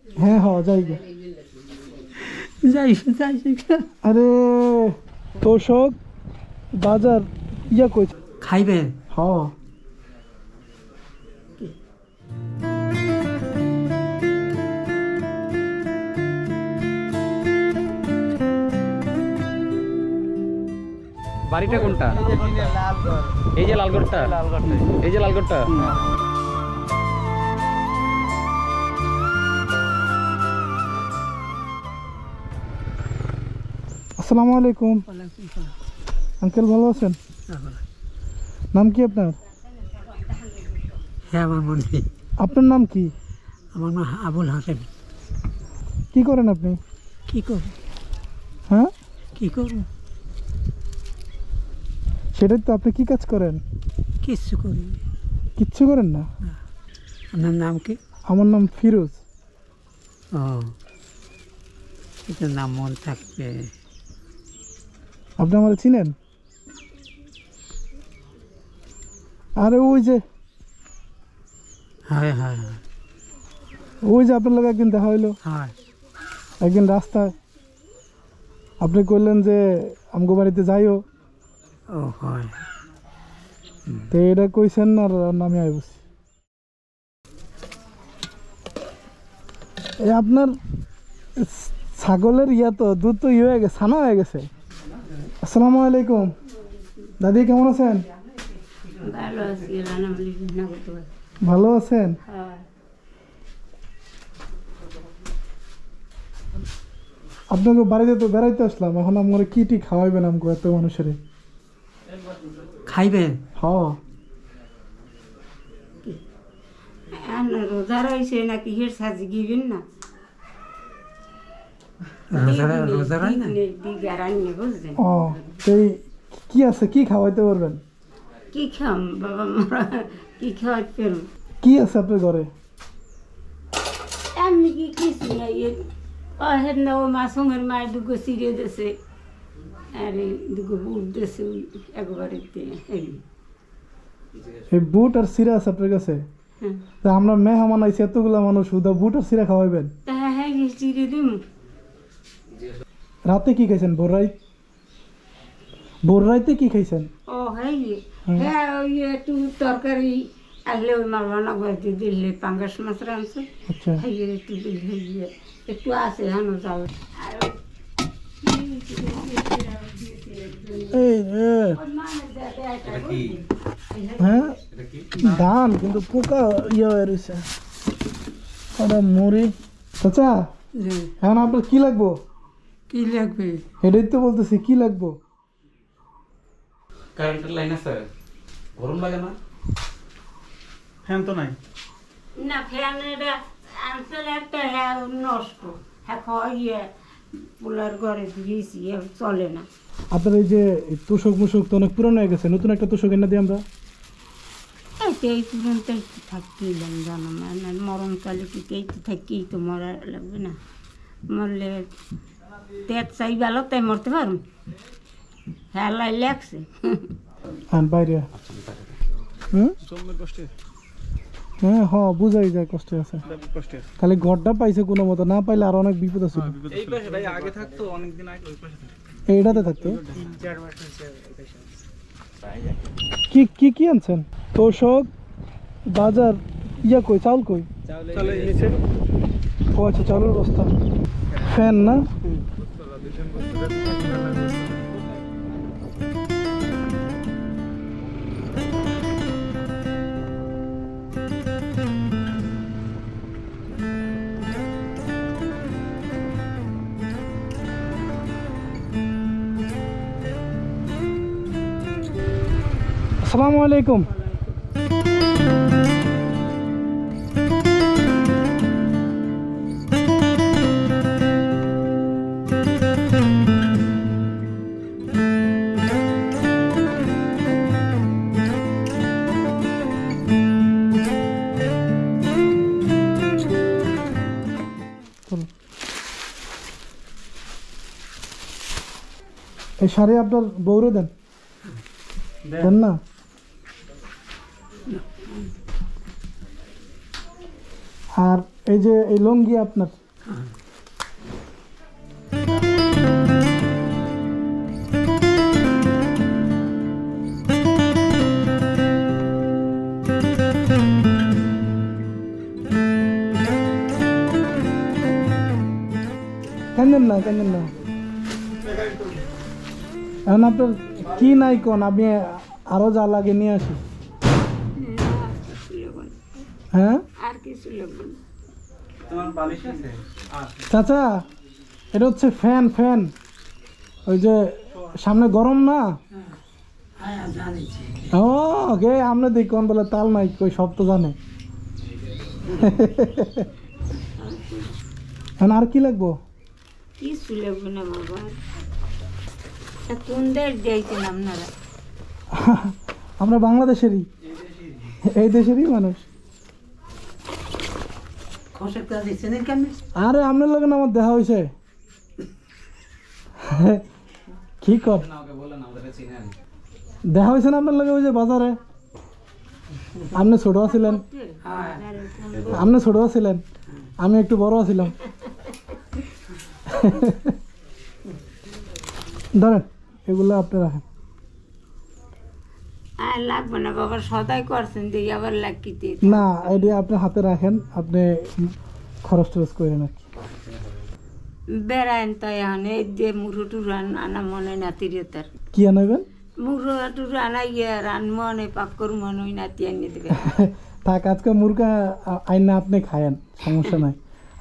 হ্যাঁ হ্যাঁ যাইগে যাই আরে তোষক বাজার ইয়া কই খাইবে হ্যাঁ বাড়িটা কোনটা? এই যে লালগড়টা, এই যে লালগড়টা। আসসালামু আলাইকুম আঙ্কেল, ভালো আছেন? নাম কি আপনার? হ্যাঁ আমার মনে নেই। আপনার নাম কি? আমার নাম আবুল হাসেম। কি করেন আপনি? কি করব? হ্যাঁ কি করব? সেটাই তো। আপনি কি কাজ করেন? কিচ্ছু করি। কিচ্ছু করেন না? আপনার নাম কি? আমার নাম ফিরোজ। ও, এটা নাম মনে থাকবে। আপনি আমার চিনেন? আরে ওই যে হ্যাঁ হ্যাঁ হ্যাঁ ওই যে আপনার লোক একদিন দেখা হইলো হ্যাঁ। একদিন রাস্তায়। আপনি কইলেন যে আমগো বাড়িতে যাইও, ও হয়। তো এটা কইছেন আর আমি আই বসছি। এই আপনার ছাগলের ইয়া তো দুধ তো হয়ে গেছে, ছানা হয়ে গেছে। আসসালামু আলাইকুম দাদি, কেমন আছেন? ভালো আছি, আলহামদুলিল্লাহ। ভালো আছেন? হ্যাঁ। আপনাকে বাড়িতে তো বেড়াইতে আসলাম, এখন আমার কি টি খাওয়াইবেন আমাকে এত মানুষের? খাইবে হ্যাঁ রোজা রয়েছে নাকি হের সাজি গিবেন না? রোজা রাই না? বুঝলেন? ও, এই কি আছে, কি খাওয়াইতে পারবেন? কি খাম বাবা, মারা কি খাওয়াতে পারুন? কি আছে আপনার ঘরে? এমনি কি কিছু নাই। হের না ও মাসুমের মায়ের দুগো চিড়ে দিয়েছে, আর এই দুগো বুট দিয়েছে একবারে। এই বুট আর সিরা আছে আপনার কাছে? হ্যাঁ তা আমরা মেহমান আইছি এতগুলা মানুষ, শুধু বুট আর সিরা খাওয়াইবেন? হ্যাঁ হ্যাঁ চিড়ে দিম। রাতে কি খাইছেন? ভোর রাইতে কি খাইছেন? ও হ্যাঁ হ্যাঁ, ওই একটু তরকারি আসলে ওই মাছ রান্না করতে দিলে পাঙ্গাস মাছ রাঁধছে, আচ্ছা, খাইয়ে একটু দিলে একটু আছে হানো চাল। এই হ্যাঁ ধান, কিন্তু পোকা ইয়ে হয়ে রয়েছে। ওটা মুড়ি। চাচা, এখন আপনার কি লাগবো? কি লাগবে? এটাই তো বলতেছি, কি লাগবো? কারেন্টের লাইন আছে? গরম লাগে না? ফ্যান তো নাই। না ফ্যান এটা আনসার একটা হ্যাঁ নষ্ট, হ্যাঁ ইয়ে পোলার ঘরে দিয়েছি, চলে না। আপনার এই যে তোষক মুষক তো অনেক পুরনো হয়ে গেছে, নতুন একটা তোষক এনে দিই আমরা। এই তুরন্ত থাকতেইলাম জানো না, মরণকালে কি এই তো থাকতেই তো মরা লাগবে না? মরলে তেজ চাই ভালো তাই মরতে পারুন? হ্যাঁ লাই লাগছে। বাইরে হ্যাঁ হ্যাঁ বুঝাই যায়, কষ্টে আছে। খালি ঘরটা পাইছে কোনো মতো, না পাইলে আর অনেক বিপদ আছে। এইটাতে থাকতো। কি কি কি আনছেন? তোষক বাজার ইয়া কই, চাউল কই? ও আচ্ছা, চাউলের বস্তা। ফ্যান না? আসসালামু আলাইকুম। এই শাড়ি আপনার বউরে দেন, দেন না? আর এই যে এই লুঙ্গি আপনার? কেন না এখন আপনার কি নাই কোন, আমি আরো যা লাগে নিয়ে আসি। হ্যাঁ আর কিছু লাগবে না। চাচা এটা হচ্ছে ফ্যান ওই যে সামনে গরম না, ও কে আমরা দেখি কোন বলে তাল নাই কই, সব তো জানে। এখন আর কি লাগবো? কিছু লাগবে না বাবা। কোন দেশ দিয়েছেন আপনারা? আমরা বাংলাদেশেরই, এই দেশেরই মানুষ। আরে আপনার লোক আমার দেখা হয়েছে। কি কর দেখা হয়েছে না আপনার লোক ওই যে বাজারে? আপনি ছোট আছিলেন, আমি একটু বড় আছিলাম। ধরেন এগুলো আপনি রাখেন। আর লাগবে না বাবা, সদাই করছেন যে আবার লাগিতে না এটি আপনি হাতে রাখেন, আপনি খরচ টরচ করেন আর কি। বেড়াইন তো এখন এই যে মুরু টুরু আনা মনে নাতিরিয়তার কি আনাবেন? মুরু টুরু আনাই রান মনে পাক করু মনে ওই নাতি আনিয়ে দেবে। থাক আজকে মুরগা আইনা আপনি খায়েন, সমস্যা নাই,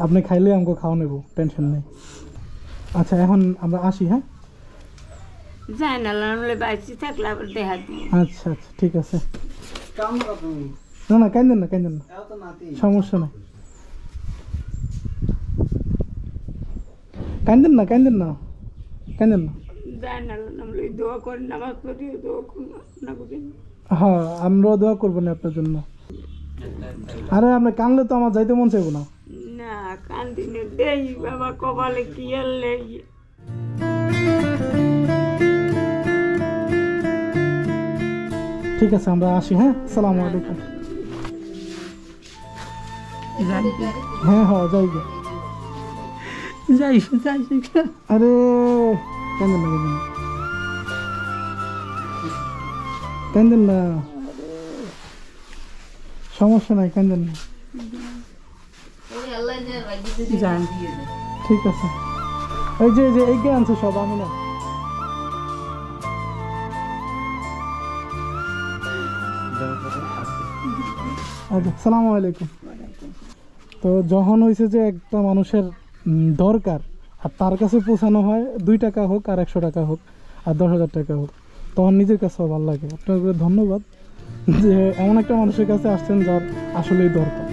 আপনি খাইলে আমাকে খাওয়া নেব, টেনশন নেই। আচ্ছা এখন আমরা আসি। হ্যাঁ যায় না নাহলে বাইসি থাকলে আবার দেখা দিই। আচ্ছা ঠিক আছে। না কান্দেন না, সমস্যা নাই, কান্দেন না। যায় না নাহলে দোয়া করি, নামাজ পড়ি, দোয়া না করি। হ্যাঁ আমরাও দোয়া করবো না আপনার জন্য। আরে আপনি কানলে তো আমার যাইতে মন চাইবো না। না কান্দিনে দেই বাবা, কপালে কি আনলে। ঠিক আছে আমরা আসি। হ্যাঁ আসসালামু আলাইকুম। হ্যাঁ যাই গে। আরে কান্দেন না, সমস্যা নাই, কান্দেন না। ঠিক আছে এই যে এইকে আনছে সব, আমি না। আচ্ছা সালামু আলাইকুম। তো যখন হয়েছে যে একটা মানুষের দরকার আর তার কাছে পৌঁছানো হয় 2 টাকা হোক আর 100 টাকা হোক আর 10,000 টাকা হোক, তখন নিজের কাছেও ভালো লাগে। আপনাকে ধন্যবাদ যে এমন একটা মানুষের কাছে আসছেন যার আসলেই দরকার।